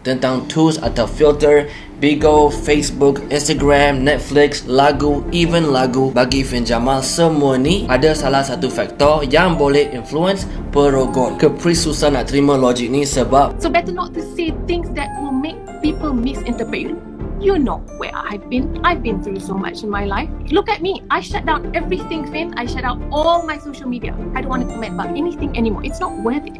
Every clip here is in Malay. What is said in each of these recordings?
tentang tools atau filter, Bigo, Facebook, Instagram, Netflix, lagu, even lagu. Bagi Fin Jamal, semua ni ada salah satu faktor yang boleh influence perogol. Kepri susah nak terima logik ni sebab So better not to say things that will make people misinterpret you. You know where I've been. I've been through so much in my life. Look at me. I shut down everything, Finn. I shut out all my social media. I don't want to comment about anything anymore. It's not worth it.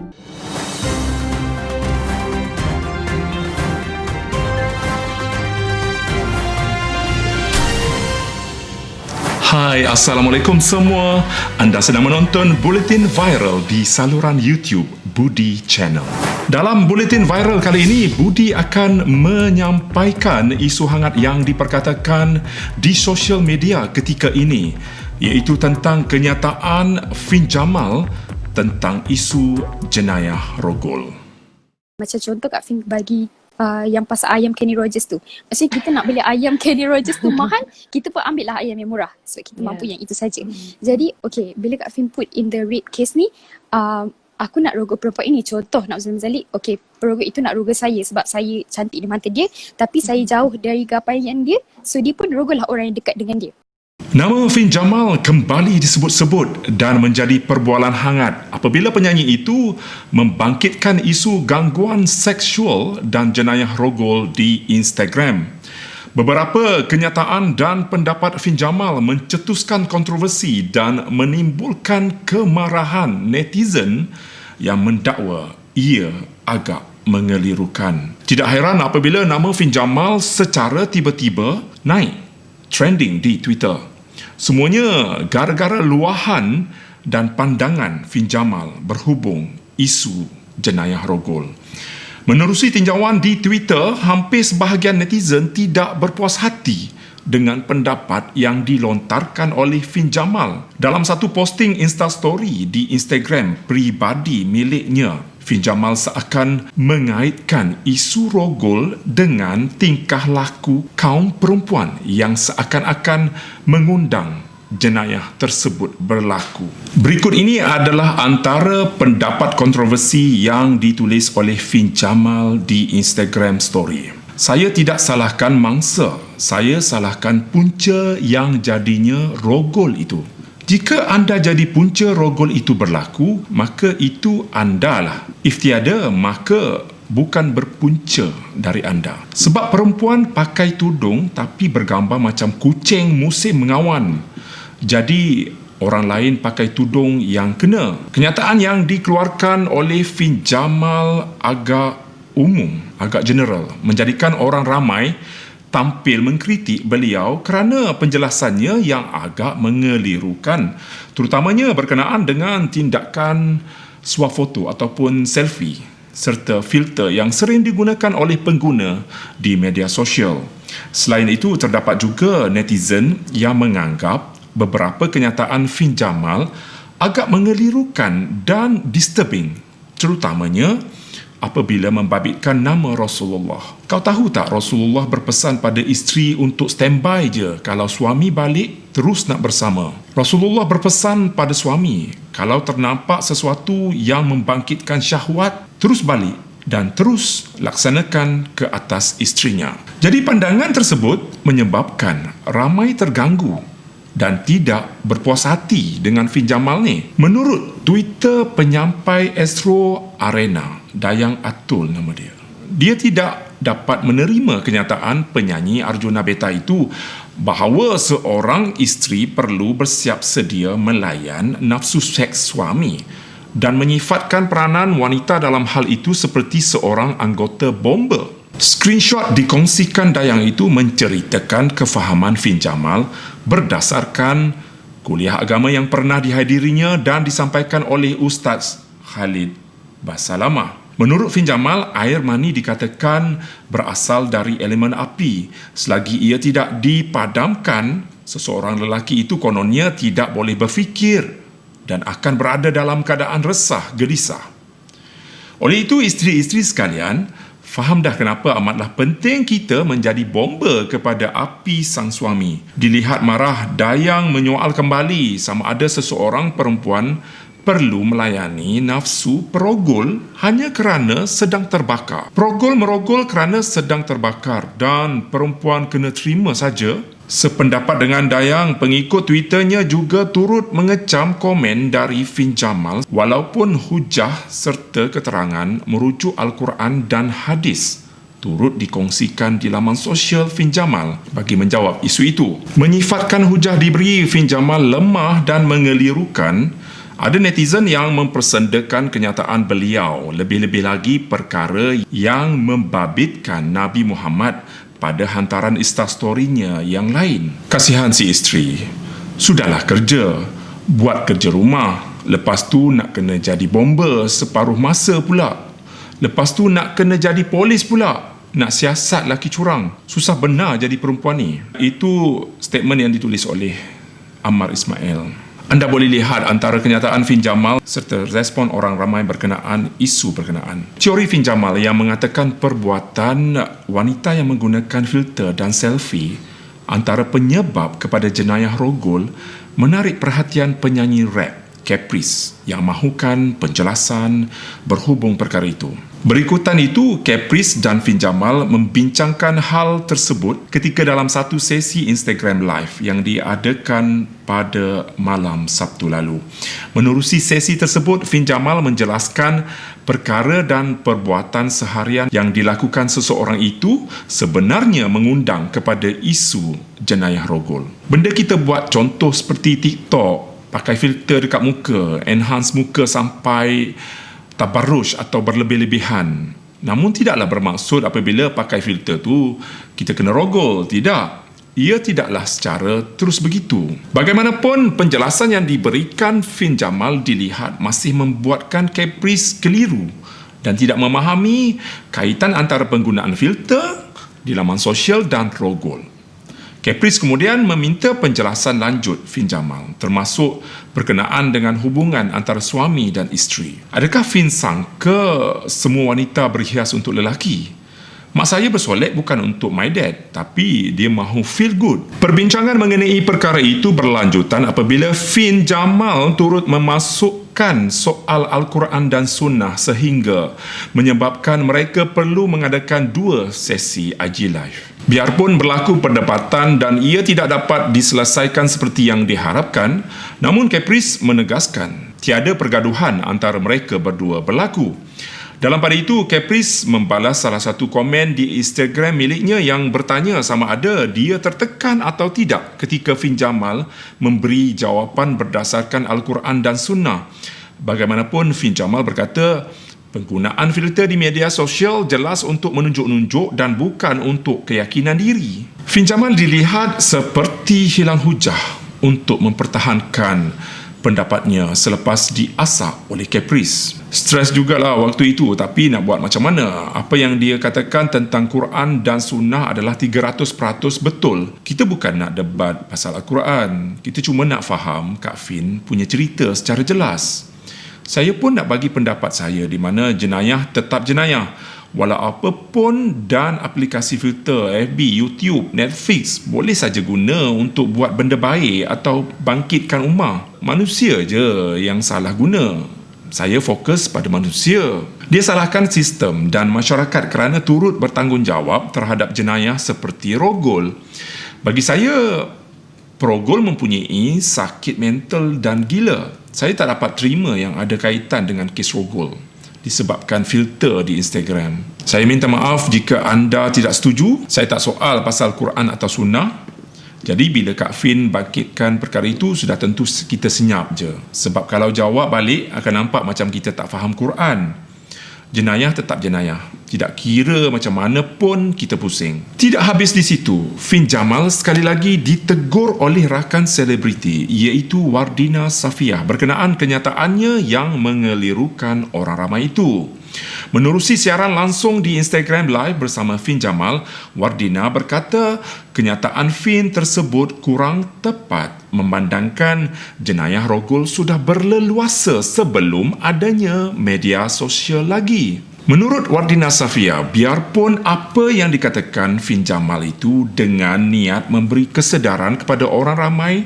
Hai, Assalamualaikum semua. Anda sedang menonton Buletin Viral di saluran YouTube Budi Channel. Dalam Buletin Viral kali ini, Budi akan menyampaikan isu hangat yang diperkatakan di sosial media ketika ini, iaitu tentang kenyataan Fin Jamal tentang isu jenayah rogol. Macam contoh Kak Fin bagi yang pasal ayam Kenny Rogers tu. Maksudnya kita nak beli ayam Kenny Rogers tu mahal, kita pun ambil lah ayam yang murah. Sebab kita mampu yang itu saja. Jadi, okay, bila Kak Fin put in the red case ni, aku nak rogol perempuan ini. Contoh nak Zalik, okay, perogol itu nak rogol saya sebab saya cantik di mata dia, tapi saya jauh dari gapaian dia, so dia pun rogol lah orang yang dekat dengan dia. Nama Fin Jamal kembali disebut-sebut dan menjadi perbualan hangat apabila penyanyi itu membangkitkan isu gangguan seksual dan jenayah rogol di Instagram. Beberapa kenyataan dan pendapat Fin Jamal mencetuskan kontroversi dan menimbulkan kemarahan netizen yang mendakwa ia agak mengelirukan. Tidak hairan apabila nama Fin Jamal secara tiba-tiba naik trending di Twitter. Semuanya gara-gara luahan dan pandangan Fin Jamal berhubung isu jenayah rogol. Menerusi tinjauan di Twitter, hampir sebahagian netizen tidak berpuas hati dengan pendapat yang dilontarkan oleh Fin Jamal. Dalam satu posting Instastory di Instagram peribadi miliknya, Fin Jamal seakan mengaitkan isu rogol dengan tingkah laku kaum perempuan yang seakan-akan mengundang jenayah tersebut berlaku. Berikut ini adalah antara pendapat kontroversi yang ditulis oleh Fin Jamal di Instagram Story. Saya tidak salahkan mangsa, saya salahkan punca yang jadinya rogol itu. Jika anda jadi punca rogol itu berlaku, maka itu anda lah. If tiada, maka bukan berpunca dari anda. Sebab perempuan pakai tudung tapi bergambar macam kucing musim mengawan. Jadi, orang lain pakai tudung yang kena. Kenyataan yang dikeluarkan oleh Fin Jamal agak umum, agak general, menjadikan orang ramai tampil mengkritik beliau kerana penjelasannya yang agak mengelirukan, terutamanya berkenaan dengan tindakan swafoto ataupun selfie serta filter yang sering digunakan oleh pengguna di media sosial. Selain itu, terdapat juga netizen yang menganggap beberapa kenyataan Fin Jamal agak mengelirukan dan disturbing, terutamanya apabila membabitkan nama Rasulullah. Kau tahu tak Rasulullah berpesan pada isteri untuk standby je kalau suami balik terus nak bersama. Rasulullah berpesan pada suami kalau ternampak sesuatu yang membangkitkan syahwat terus balik dan terus laksanakan ke atas isterinya. Jadi pandangan tersebut menyebabkan ramai terganggu dan tidak berpuas hati dengan Fin Jamal ni. Menurut Twitter penyampai Astro Arena, Dayang Atul nama dia, dia tidak dapat menerima kenyataan penyanyi Arjuna Beta itu bahawa seorang isteri perlu bersiap sedia melayan nafsu seks suami dan menyifatkan peranan wanita dalam hal itu seperti seorang anggota bomba. Screenshot dikongsikan Dayang itu menceritakan kefahaman Fin Jamal berdasarkan kuliah agama yang pernah dihadirinya dan disampaikan oleh Ustaz Khalid Basalamah. Menurut Fin Jamal, air mani dikatakan berasal dari elemen api. Selagi ia tidak dipadamkan, seseorang lelaki itu kononnya tidak boleh berfikir dan akan berada dalam keadaan resah, gelisah. Oleh itu, isteri-isteri sekalian, faham dah kenapa amatlah penting kita menjadi bomba kepada api sang suami. Dilihat marah, Dayang menyoal kembali sama ada seseorang perempuan perlu melayani nafsu perogol hanya kerana sedang terbakar. Perogol merogol kerana sedang terbakar dan perempuan kena terima saja. Sependapat dengan Dayang, pengikut Twitternya juga turut mengecam komen dari Fin Jamal walaupun hujah serta keterangan merujuk Al-Quran dan hadis turut dikongsikan di laman sosial Fin Jamal bagi menjawab isu itu. Menyifatkan hujah diberi Fin Jamal lemah dan mengelirukan, ada netizen yang mempersendakan kenyataan beliau, lebih-lebih lagi perkara yang membabitkan Nabi Muhammad pada hantaran instastorynya yang lain. Kasihan si isteri. Sudahlah kerja, buat kerja rumah. Lepas tu nak kena jadi bomber separuh masa pula. Lepas tu nak kena jadi polis pula. Nak siasat laki curang. Susah benar jadi perempuan ni. Itu statement yang ditulis oleh Ammar Ismail. Anda boleh lihat antara kenyataan Fin Jamal serta respon orang ramai berkenaan isu berkenaan. Teori Fin Jamal yang mengatakan perbuatan wanita yang menggunakan filter dan selfie antara penyebab kepada jenayah rogol menarik perhatian penyanyi rap Caprice yang mahukan penjelasan berhubung perkara itu. Berikutan itu, Caprice dan Fin Jamal membincangkan hal tersebut ketika dalam satu sesi Instagram Live yang diadakan pada malam Sabtu lalu. Menerusi sesi tersebut, Fin Jamal menjelaskan perkara dan perbuatan seharian yang dilakukan seseorang itu sebenarnya mengundang kepada isu jenayah rogol. Benda kita buat contoh seperti TikTok, pakai filter dekat muka, enhance muka sampai tabarruj atau berlebih-lebihan. Namun tidaklah bermaksud apabila pakai filter tu kita kena rogol. Tidak. Ia tidaklah secara terus begitu. Bagaimanapun, penjelasan yang diberikan Fin Jamal dilihat masih membuatkan Caprice keliru dan tidak memahami kaitan antara penggunaan filter di laman sosial dan rogol. Caprice kemudian meminta penjelasan lanjut Fin Jamal, termasuk berkenaan dengan hubungan antara suami dan isteri. Adakah Fin sangka semua wanita berhias untuk lelaki? Mak saya bersolek bukan untuk my dad, tapi dia mahu feel good. Perbincangan mengenai perkara itu berlanjutan apabila Fin Jamal turut memasukkan soal Al-Quran dan Sunnah sehingga menyebabkan mereka perlu mengadakan 2 sesi IG Live. Biarpun berlaku perdebatan dan ia tidak dapat diselesaikan seperti yang diharapkan, namun Caprice menegaskan tiada pergaduhan antara mereka berdua berlaku. Dalam pada itu, Caprice membalas salah satu komen di Instagram miliknya yang bertanya sama ada dia tertekan atau tidak ketika Fin Jamal memberi jawapan berdasarkan Al-Quran dan Sunnah. Bagaimanapun, Fin Jamal berkata, penggunaan filter di media sosial jelas untuk menunjuk-nunjuk dan bukan untuk keyakinan diri. Fin Jamal dilihat seperti hilang hujah untuk mempertahankan pendapatnya selepas diasak oleh Caprice. Stres jugalah waktu itu, tapi nak buat macam mana? Apa yang dia katakan tentang Quran dan Sunnah adalah 300% betul. Kita bukan nak debat pasal Al-Quran. Kita cuma nak faham Kak Fin punya cerita secara jelas. Saya pun nak bagi pendapat saya di mana jenayah tetap jenayah. Walau apa pun dan aplikasi filter FB, YouTube, Netflix boleh saja guna untuk buat benda baik atau bangkitkan ummah. Manusia je yang salah guna. Saya fokus pada manusia. Dia salahkan sistem dan masyarakat kerana turut bertanggungjawab terhadap jenayah seperti rogol. Bagi saya, perogol mempunyai sakit mental dan gila. Saya tak dapat terima yang ada kaitan dengan kes rogol disebabkan filter di Instagram. Saya minta maaf jika anda tidak setuju. Saya tak soal pasal Quran atau Sunnah. Jadi bila Kak Fin bangkitkan perkara itu, sudah tentu kita senyap je. Sebab kalau jawab balik akan nampak macam kita tak faham Quran. Jenayah tetap jenayah. Tidak kira macam mana pun kita pusing. Tidak habis di situ. Fin Jamal sekali lagi ditegur oleh rakan selebriti iaitu Wardina Safiah berkenaan kenyataannya yang mengelirukan orang ramai itu. Menerusi siaran langsung di Instagram Live bersama Fin Jamal, Wardina berkata kenyataan Fin tersebut kurang tepat memandangkan jenayah rogol sudah berleluasa sebelum adanya media sosial lagi. Menurut Wardina Safia, biarpun apa yang dikatakan Fin Jamal itu dengan niat memberi kesedaran kepada orang ramai,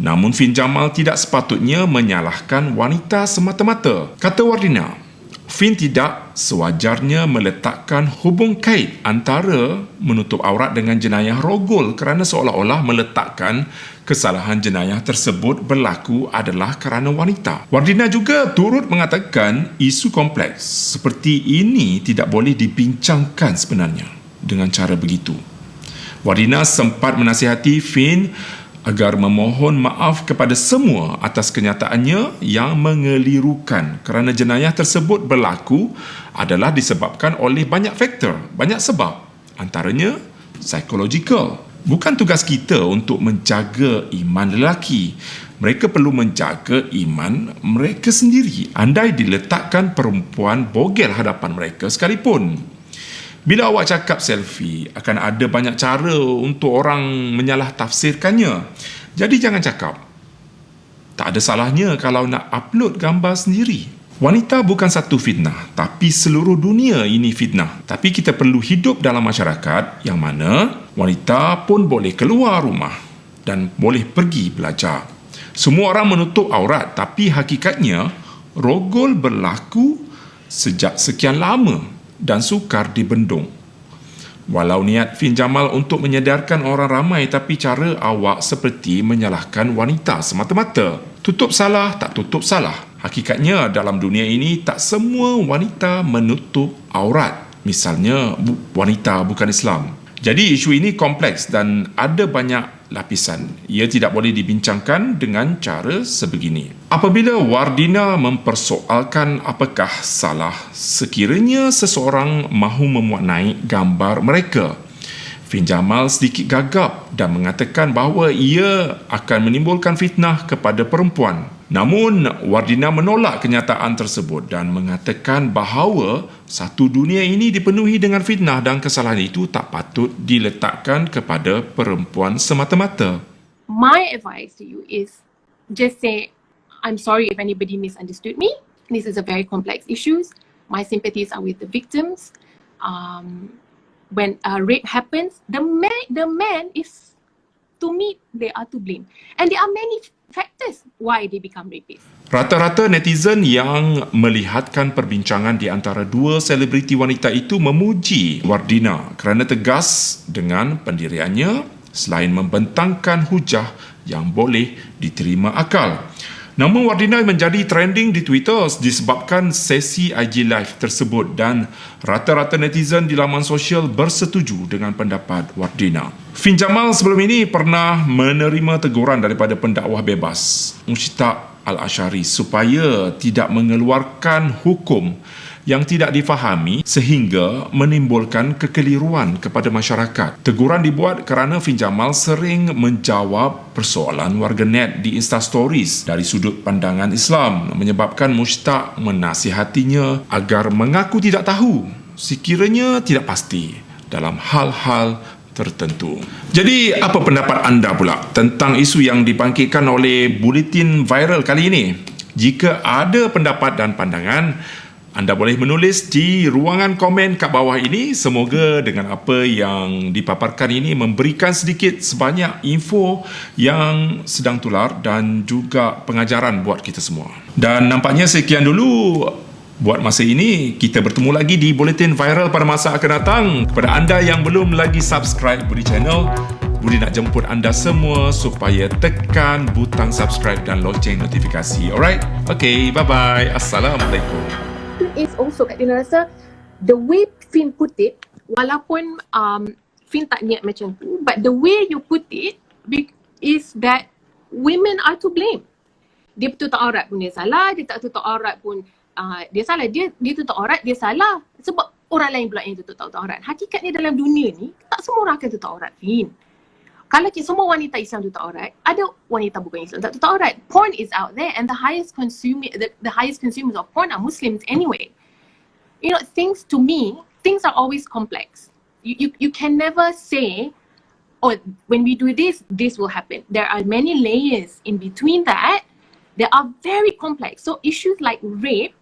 Namun Fin Jamal tidak sepatutnya menyalahkan wanita semata-mata. Kata Wardina, Fin tidak sewajarnya meletakkan hubung kait antara menutup aurat dengan jenayah rogol kerana seolah-olah meletakkan kesalahan jenayah tersebut berlaku adalah kerana wanita. Wardina juga turut mengatakan isu kompleks seperti ini tidak boleh dibincangkan sebenarnya dengan cara begitu. Wardina sempat menasihati Fin agar memohon maaf kepada semua atas kenyataannya yang mengelirukan kerana jenayah tersebut berlaku adalah disebabkan oleh banyak faktor, banyak sebab, antaranya psikologikal. Bukan tugas kita untuk menjaga iman lelaki. Mereka perlu menjaga iman mereka sendiri andai diletakkan perempuan bogel hadapan mereka sekalipun. Bila awak cakap selfie, akan ada banyak cara untuk orang menyalah tafsirkannya. Jadi jangan cakap. Tak ada salahnya kalau nak upload gambar sendiri. Wanita bukan satu fitnah, tapi seluruh dunia ini fitnah. Tapi kita perlu hidup dalam masyarakat yang mana wanita pun boleh keluar rumah dan boleh pergi belajar. Semua orang menutup aurat, tapi hakikatnya rogol berlaku sejak sekian lama dan sukar dibendung. Walau niat Fin Jamal untuk menyedarkan orang ramai, tapi cara awak seperti menyalahkan wanita semata-mata. Tutup salah, tak tutup salah. Hakikatnya dalam dunia ini tak semua wanita menutup aurat. Misalnya wanita bukan Islam. Jadi isu ini kompleks dan ada banyak lapisan. Ia tidak boleh dibincangkan dengan cara sebegini. Apabila Wardina mempersoalkan apakah salah sekiranya seseorang mahu memuat naik gambar mereka, Fin Jamal sedikit gagap dan mengatakan bahawa ia akan menimbulkan fitnah kepada perempuan. Namun, Wardina menolak kenyataan tersebut dan mengatakan bahawa satu dunia ini dipenuhi dengan fitnah dan kesalahan itu tak patut diletakkan kepada perempuan semata-mata. My advice to you is just say, I'm sorry if anybody misunderstood me. This is a very complex issue. My sympathies are with the victims. When rape happens, the man is, to me, they are to blame. And there are many factors why they become rapists. Rata-rata netizen yang melihatkan perbincangan di antara dua selebriti wanita itu memuji Wardina kerana tegas dengan pendiriannya selain membentangkan hujah yang boleh diterima akal. Nama Wardina menjadi trending di Twitter disebabkan sesi IG Live tersebut dan rata-rata netizen di laman sosial bersetuju dengan pendapat Wardina. Fin Jamal sebelum ini pernah menerima teguran daripada pendakwah bebas Mushtaq Al-Ashari supaya tidak mengeluarkan hukum yang tidak difahami sehingga menimbulkan kekeliruan kepada masyarakat. Teguran dibuat kerana Fin Jamal sering menjawab persoalan warganet di Instastories dari sudut pandangan Islam menyebabkan Mushtaq menasihatinya agar mengaku tidak tahu sekiranya tidak pasti dalam hal-hal tertentu. Jadi, apa pendapat anda pula tentang isu yang dibangkitkan oleh buletin viral kali ini? Jika ada pendapat dan pandangan, anda boleh menulis di ruangan komen kat bawah ini. Semoga dengan apa yang dipaparkan ini memberikan sedikit sebanyak info yang sedang tular dan juga pengajaran buat kita semua. Dan nampaknya sekian dulu buat masa ini. Kita bertemu lagi di buletin viral pada masa akan datang. Kepada anda yang belum lagi subscribe Budi Channel, Budi nak jemput anda semua supaya tekan butang subscribe dan loceng notifikasi. Alright? Okay, bye-bye. Assalamualaikum. Is also Kak Dina rasa the way Fin put it, walaupun Fin tak niat macam tu, but the way you put it is that women are to blame. Dia tutup aurat pun dia salah, dia tak tutup aurat pun dia salah. Dia tutup aurat, dia salah sebab orang lain pula yang tutup aurat. Hakikatnya dalam dunia ni tak semua orang akan tutup aurat, Fin. Kalau semua wanita Islam tutup aurat, ada wanita bukan Islam tak tutup aurat. Porn is out there and the highest consumers of porn are Muslims anyway. You know, things are always complex. You can never say, oh, when we do this, this will happen. There are many layers in between that are very complex. So issues like rape,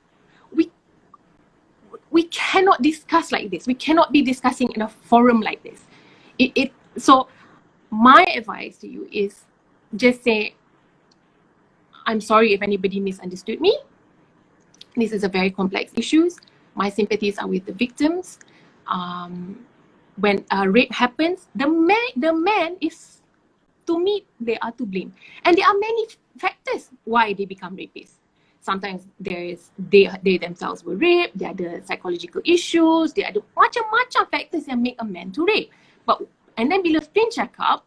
we cannot discuss like this. We cannot be discussing in a forum like this. So my advice to you is just say, I'm sorry if anybody misunderstood me. This is a very complex issue. My sympathies are with the victims. When rape happens, the man is, to me, they are to blame. And there are many factors why they become rapists. Sometimes they themselves were raped, there are the psychological issues, there are the macam-macam factors yang make a man to rape. And then bila Finn cakap,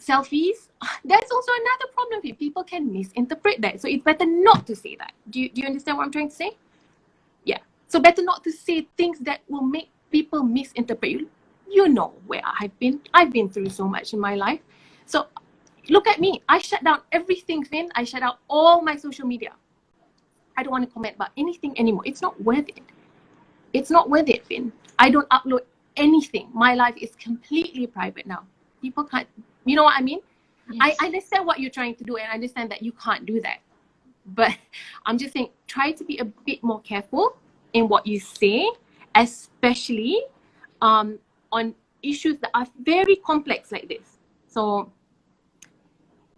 selfies, that's also another problem. People can misinterpret that. So it's better not to say that. Do you understand what I'm trying to say? Yeah. So better not to say things that will make people misinterpret. You know where I've been. I've been through so much in my life. So look at me. I shut down everything, Finn. I shut out all my social media. I don't want to comment about anything anymore. It's not worth it. It's not worth it, Finn. I don't upload anything. My life is completely private now. People can't, you know what I mean? Yes. I understand what you're trying to do, and I understand that you can't do that. But I'm just saying, try to be a bit more careful in what you say, especially on issues that are very complex like this. So,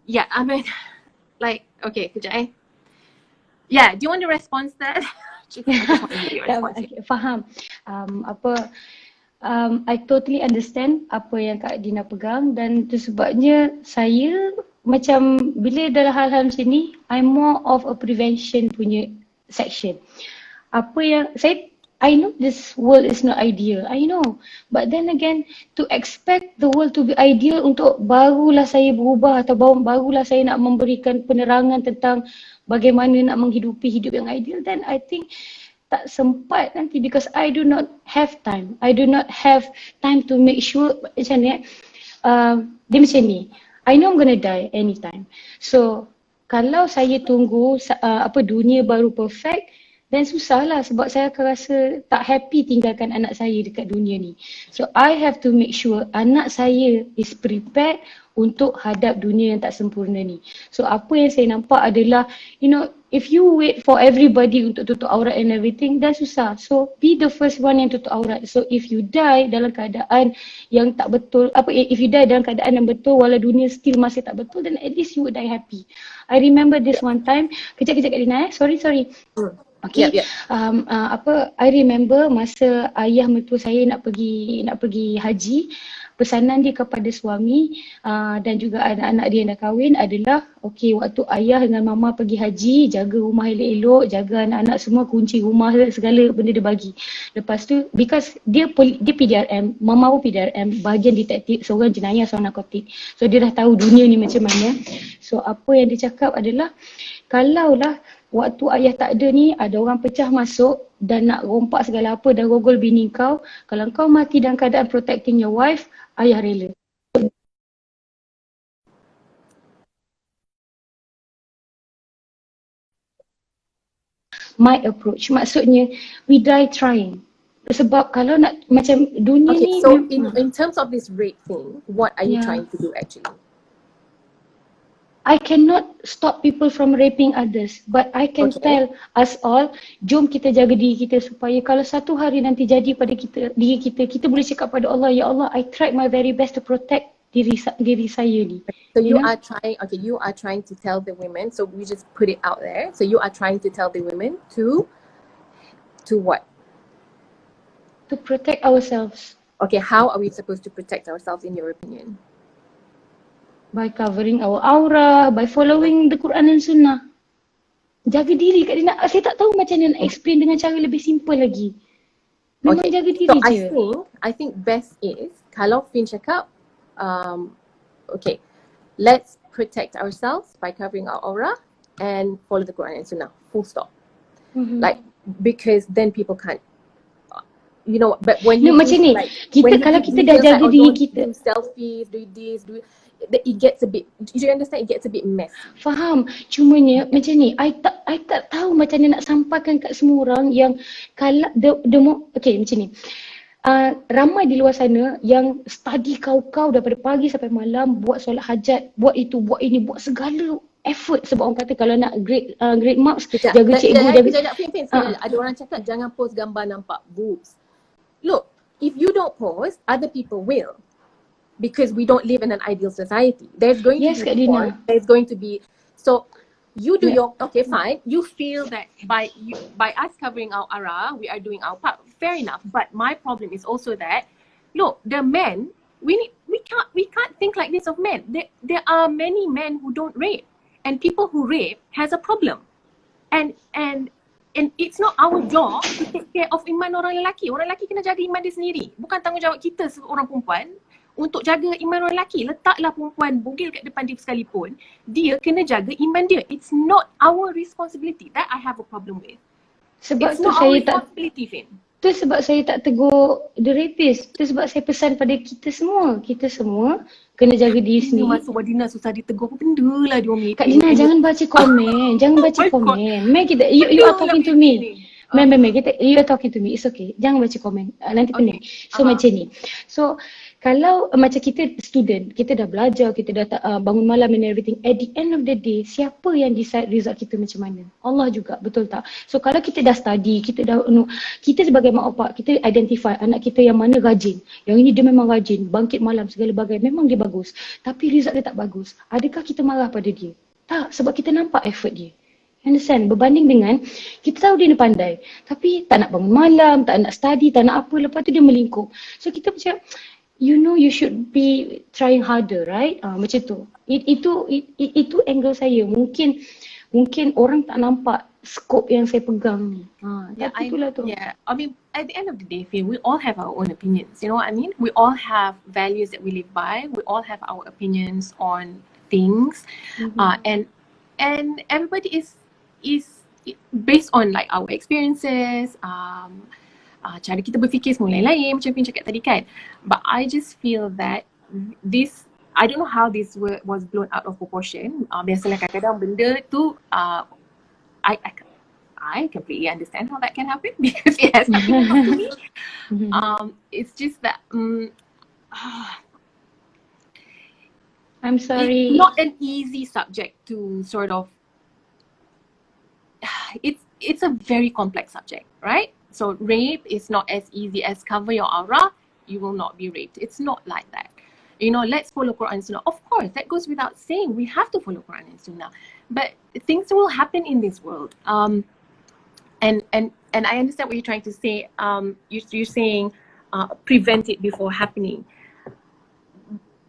yeah, I mean, like, okay, kejap eh. Yeah, do you want to respond to that? Okay, faham. I totally understand apa yang Kak Dina pegang, dan itu sebabnya saya macam bila dalam hal-hal macam ni, I'm more of a prevention punya section. Apa yang I know this world is not ideal, I know. But then again, to expect the world to be ideal untuk barulah saya berubah atau barulah saya nak memberikan penerangan tentang bagaimana nak menghidupi hidup yang ideal, then I think tak sempat nanti, because I do not have time. I do not have time to make sure macam ni. Dia macam ni, I know I'm gonna die anytime. So kalau saya tunggu dunia baru perfect, then susahlah, sebab saya akan rasa tak happy tinggalkan anak saya dekat dunia ni. So I have to make sure anak saya is prepared untuk hadap dunia yang tak sempurna ni. So apa yang saya nampak adalah, you know, if you wait for everybody untuk tutup aurat and everything, dah susah. So be the first one yang tutup aurat. So if you die dalam keadaan yang tak betul, if you die dalam keadaan yang betul walau dunia still masih tak betul, then at least you would die happy. I remember this one time, kejap Kak Dina, sorry. Okay. I remember masa ayah mertua saya nak pergi haji, pesanan dia kepada suami dan juga anak-anak dia yang dah kahwin adalah, okay, waktu ayah dengan mama pergi haji, jaga rumah elok-elok, jaga anak-anak semua, kunci rumah, segala benda dia bagi. Lepas tu, because dia PDRM, mama pun PDRM, bahagian detektif, seorang jenayah, seorang narkotik. So dia dah tahu dunia ni macam mana. So apa yang dia cakap adalah, kalaulah waktu ayah tak ada ni, ada orang pecah masuk dan nak rompak segala apa dan rogol bini kau, kalau kau mati dalam keadaan protecting your wife, ayah rela. My approach, maksudnya we die trying. Sebab kalau nak macam dunia ni. So in terms of this rape thing, what are you trying to do actually? I cannot stop people from raping others, but I can tell us all, jom kita jaga diri kita supaya kalau satu hari nanti jadi pada diri kita boleh cakap pada Allah, ya Allah, I tried my very best to protect diri saya ni. So you are trying to tell the women, so we just put it out there. So you are trying to tell the women to what? To protect ourselves. Okay, how are we supposed to protect ourselves in your opinion? By covering our aura, by following the Quran and Sunnah. Jaga diri Kak Dina. Saya tak tahu macam mana nak explain dengan cara lebih simple lagi. Memang jaga diri je. I think best is, kalau Finn cakap, okay, let's protect ourselves by covering our aura and follow the Quran and Sunnah. Full stop. Like, because then people can't, you know, but when you macam ni, kalau kita dah jaga diri kita, do selfies, do this, it gets a bit, you understand, it gets a bit messy. Faham, cumanya macam ni, I tak tahu macam mana nak sampaikan kat semua orang yang kalau okay macam ni, ramai di luar sana yang study kau daripada pagi sampai malam, buat solat hajat, buat itu, buat ini, buat segala effort, sebab orang kata kalau nak great marks, jaga cikgu, ada orang cakap jangan post gambar nampak boobs. Look, if you don't post, other people will. Because we don't live in an ideal society. There's going to be porn, there's going to be, so You do Yeah. your, okay, fine. You feel that by us covering our aura, we are doing our part. Fair enough. But my problem is also that, look, the men, we can't think like this of men. There are many men who don't rape, and people who rape has a problem. And it's not our job to take care of iman orang lelaki. Orang lelaki kena jaga iman dia sendiri. Bukan tanggungjawab kita seorang perempuan untuk jaga iman orang lelaki. Letaklah perempuan bugil kat depan dia sekalipun, dia kena jaga iman dia. It's not our responsibility. That I have a problem with. Sebab It's tu not our saya tak responsibility, Fin. Tu sebab saya tak tegur the rapist. Tu sebab saya pesan pada kita semua. Kita semua kena jaga diri Dia sendiri. masuk Wadina susah ditegur. Apa benda lah dia orang Kak Dina, jangan baca komen. Jangan baca Oh my God. komen. Mei, kita, you are talking to me. Mei, kita, you are talking to me. It's okay. Jangan baca komen. Nanti pening. So macam ni. So kalau macam kita student, kita dah belajar, kita dah bangun malam and everything. At the end of the day, siapa yang decide result kita macam mana? Allah juga, betul tak? So kalau kita dah study, kita sebagai mak opak, kita identify anak kita yang mana rajin. Yang ini dia memang rajin, bangkit malam segala bagai, memang dia bagus. Tapi result dia tak bagus. Adakah kita marah pada dia? Tak, sebab kita nampak effort dia. Understand? Berbanding dengan kita tahu dia ni pandai, tapi tak nak bangun malam, tak nak study, tak nak apa, lepas tu dia melingkup. So kita macam, you know you should be trying harder, right? Macam tu. Itu angle saya. Mungkin orang tak nampak skop yang saya pegang ni. Tapi itulah tu. Yeah, I mean, at the end of the day, Finn, we all have our own opinions. You know what I mean? We all have values that we live by. We all have our opinions on things, and everybody is based on like our experiences. Cara kita berfikir semua lain-lain macam Fin cakap tadi kan. But I just feel that this, I don't know how this was blown out of proportion. Biasalah kadang-kadang benda tu I completely understand how that can happen because it has happened to me. It's just that I'm sorry. it's not an easy subject to sort of it's a very complex subject, right? So rape is not as easy as cover your aura, you will not be raped. It's not like that. You know, let's follow Quran and Sunnah. Of course, that goes without saying. We have to follow Quran and Sunnah. But things will happen in this world. And I understand what you're trying to say. You're saying prevent it before happening.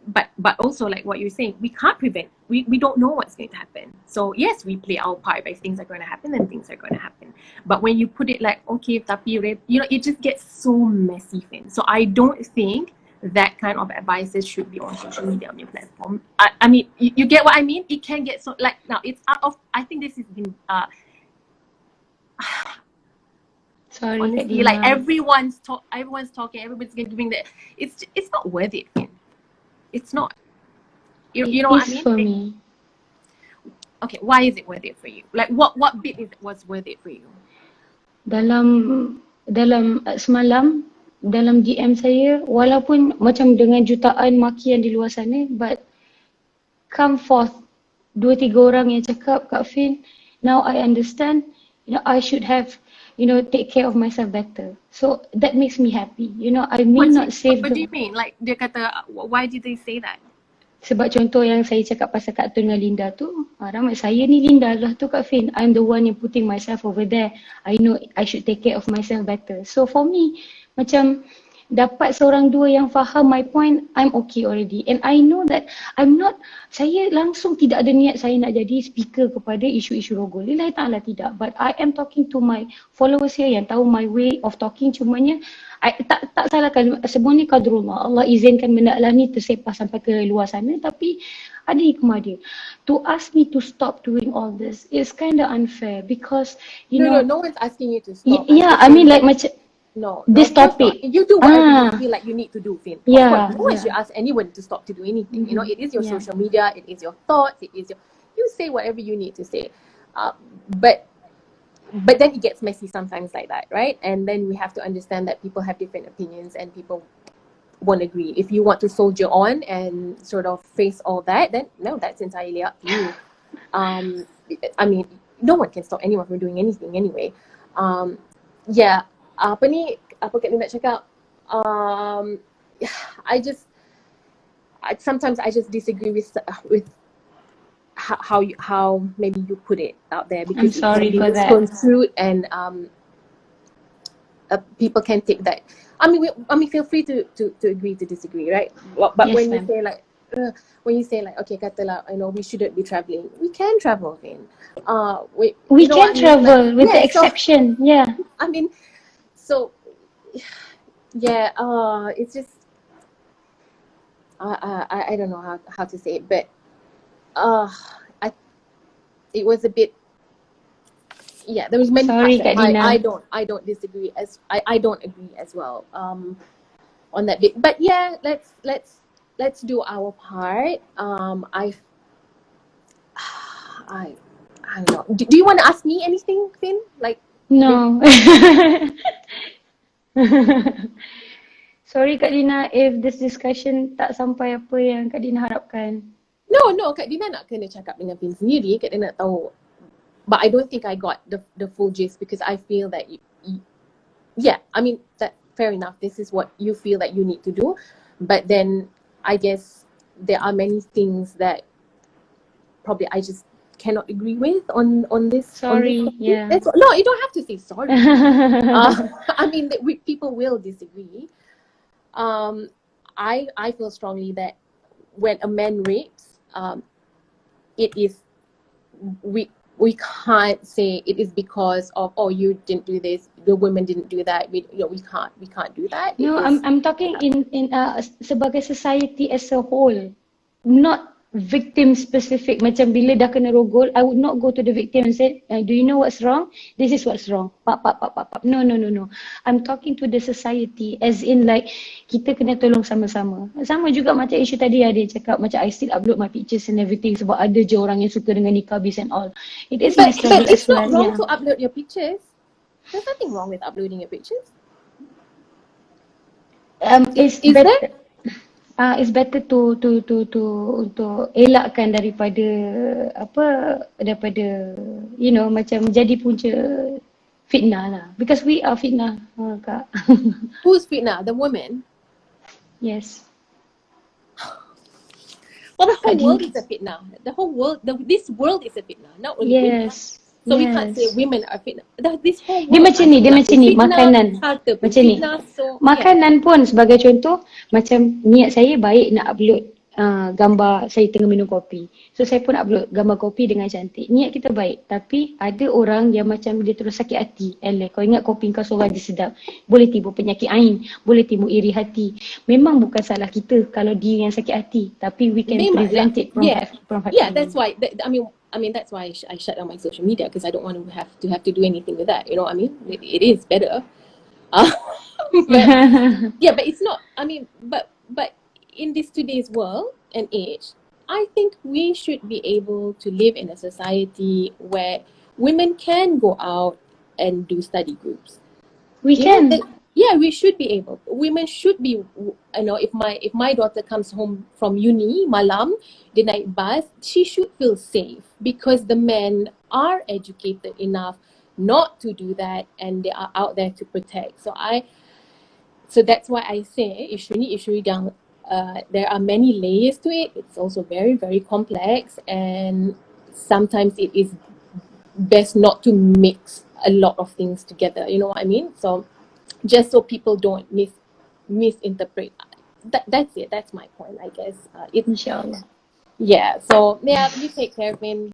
But also like what you're saying, we can't prevent. We don't know what's going to happen. So yes, we play our part by things are going to happen and things are going to happen. But when you put it like, okay, tapi rape, you know, it just gets so messy, Fin. So I don't think that kind of advices should be on social media on your platform. I mean, you get what I mean? It can get so, like, now it's out of, I think this has been, Sorry, honestly, like everyone's talking, everybody's giving that. It's not worth it, Fin. It's not. You know what I mean? For me. Okay, why is it worth it for you? Like what bit was worth it for you? Dalam semalam dalam DM saya, walaupun macam dengan jutaan makian di luar sana, but come forth 2-3 orang yang cakap, Kak Fin, now I understand, you know, I should have, you know, take care of myself better. So that makes me happy. You know, I may not save What do you mean? Like dia kata, why did they say that? Sebab contoh yang saya cakap pasal Kak Tun dengan Linda tu, ramai saya ni Linda lah tu Kak Fin. I'm the one yang putting myself over there. I know I should take care of myself better. So for me, macam dapat seorang dua yang faham my point, I'm okay already. And I know that saya langsung tidak ada niat saya nak jadi speaker kepada isu-isu rogol. Lillahi ta'ala tidak. But I am talking to my followers here yang tahu my way of talking, cumanya tak salahkan, semua ni qadrullah. Allah izinkan benda lah ni tersepah sampai ke luar sana, tapi ada hikmah dia. To ask me to stop doing all this is kind of unfair because, you know. No one's asking you to stop. Yeah, I mean like macam, no, this topic. You do whatever you feel like you need to do, Fin. Yeah, of course, no one should ask anyone to stop to do anything. You know, it is your Yeah. social media, it is your thoughts, it is your, you say whatever you need to say. But then it gets messy sometimes like that, right? And then we have to understand that people have different opinions and people won't agree. If you want to soldier on and sort of face all that, then no, that's entirely up to you. I mean, no one can stop anyone from doing anything anyway. Yeah, apa Kak Min nak cakap? Sometimes I just disagree with how maybe you put it out there, I'm because it sorry can be for that. misconstrued, and people can take that. I mean, feel free to agree to disagree, right? But Yes, when you ma'am. say like, okay, katalah, we shouldn't be traveling. We can travel, Vin. We you know can what I mean? travel Like, with the yeah. So exception. Yeah. I mean, so yeah. It's just I don't know how to say it, but I it was a bit. Yeah, there was many Sorry, parts that Kak Dina. I don't disagree as I don't agree as well on that bit. But yeah, let's do our part. I don't know. Do you want to ask me anything, Finn? Like, No. Sorry Kak Dina if this discussion tak sampai apa yang Kak Dina harapkan. no, Kak Dina nak kena cakap dengan Finn sendiri. Kak Dina nak tahu. But I don't think I got the full gist, because I feel that yeah, I mean, that fair enough. This is what you feel that you need to do, but then I guess there are many things that probably I just cannot agree with on this. Sorry, on this topic. yeah. No, you don't have to say sorry. I mean, people will disagree. I feel strongly that when a man rapes, it is we can't say it is because of, oh, you didn't do this, the women didn't do that. We can't do that. No, It is, I'm talking in sebagai society as a whole, not victim specific. Macam bila dah kena rogol, I would not go to the victim and say, do you know what's wrong? This is what's wrong. Pap. No. I'm talking to the society as in like kita kena tolong sama-sama. Sama juga macam isu tadi ada cakap macam I still upload my pictures and everything sebab ada je orang yang suka dengan nikabis and all. It is my but struggle it's as not well. wrong Yeah. to upload your pictures. There's nothing wrong with uploading your pictures. It's Is better. there? It's better to untuk elakkan daripada macam jadi punca fitnah lah, because we are fitnah, Kak. Who's fitnah? The woman? Yes. Well, the whole Kak world Dina. is a fitnah. The whole world, this world is a fitnah, not only women. Yes. So we can't say women are fitnah. This whole world. Dia macam ni, fitnah, makanan. harta pun Macam ni. fitnah. So Makanan pun sebagai contoh, macam niat saya baik nak upload gambar saya tengah minum kopi. So saya pun upload gambar kopi dengan cantik. Niat kita baik, tapi ada orang yang macam dia terus sakit hati. Alah, kau ingat kopi kau seorang je sedap. Boleh timbul penyakit ain, boleh timbul iri hati. Memang bukan salah kita kalau dia yang sakit hati, tapi we can Memang, prevent it from happening. yeah, that's why. I mean, that's why I shut down my social media, because I don't want to have to do anything with that. You know what I mean? It is better. But, yeah, but it's not. I mean, but in this today's world and age, I think we should be able to live in a society where women can go out and do study groups. We You can. know, yeah, we should be able. Women should be. If my daughter comes home from uni malam, the night bus, she should feel safe, because the men are educated enough not to do that, and they are out there to protect. So that's why I say isu yang there are many layers to it. It's also very, very complex, and sometimes it is best not to mix a lot of things together. You know what I mean? So just so people don't misinterpret. That's it. That's my point, I guess. InsyaAllah. Yeah. So yeah, you take care, Vin.